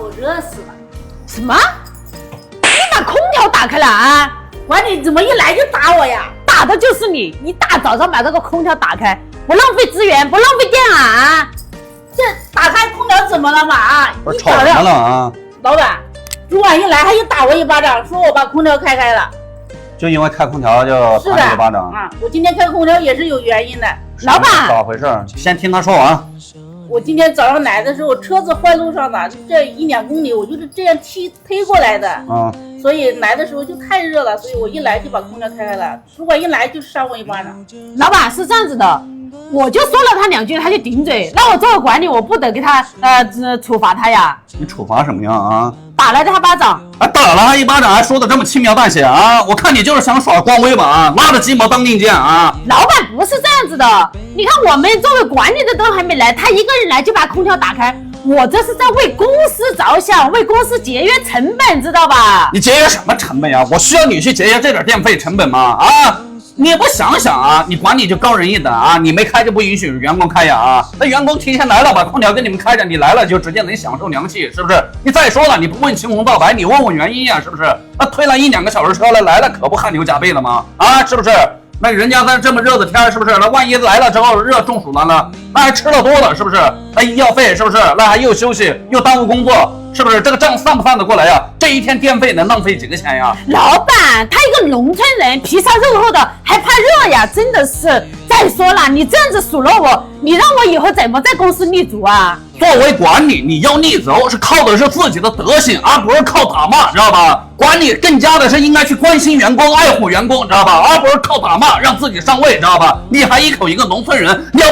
我热死了。什么？你把空调打开了啊？管理怎么一来就打我呀？打的就是你！一大早上把这个空调打开，不浪费资源，不浪费电啊！这打开空调怎么了嘛？啊，不是吵什么了啊？老板，主管一来他就打我一巴掌，说我把空调开了。就因为开空调就打你一巴掌啊！我今天开空调也是有原因的。老板，咋回事？先听他说完。我今天早上来的时候，车子坏路上的，这1-2公里，我就是这样推过来的。所以来的时候就太热了，所以我一来就把空调开了。主管一来就扇我一巴掌。老板是这样子的，我就说了他2句，他就顶嘴。那我作为管理，我不得给他处罚他呀？你处罚什么呀？啊？打了他巴掌。打了他一巴掌，还说的这么轻描淡写啊！我看你就是想耍光威吧？啊，拉着鸡毛当令箭啊！老板不是这样子的，你看我们作为管理的都还没来，他一个人来就把空调打开，我这是在为公司着想，为公司节约成本，知道吧？你节约什么成本呀？我需要你去节约这点电费成本吗？啊！你不想想啊，你管理就高人一等啊，你没开就不允许员工开呀啊！那员工提前来了，把空调给你们开着，你来了就直接能享受凉气，是不是？你再说了，你不问青红皂白，你问问原因呀，是不是？那推了1-2个小时车来了，可不汗流浃背了吗？啊，是不是？那人家在这么热的天，是不是？那万一来了之后热中暑了呢？那还吃了多了，是不是？那医药费是不是？那还又休息又耽误工作，是不是？这个账算不算得过来呀？这一天电费能浪费几个钱呀？老板，他一个农村人，皮糙肉厚的，还怕热呀？真的是。再说了，你这样子数落我，你让我以后怎么在公司立足啊？作为管理，你要立足是靠的是自己的德行，而不是靠打骂，知道吧？管理更加的是应该去关心员工、爱护员工，知道吧？而不是靠打骂让自己上位，知道吧？你还一口一个农村人，你要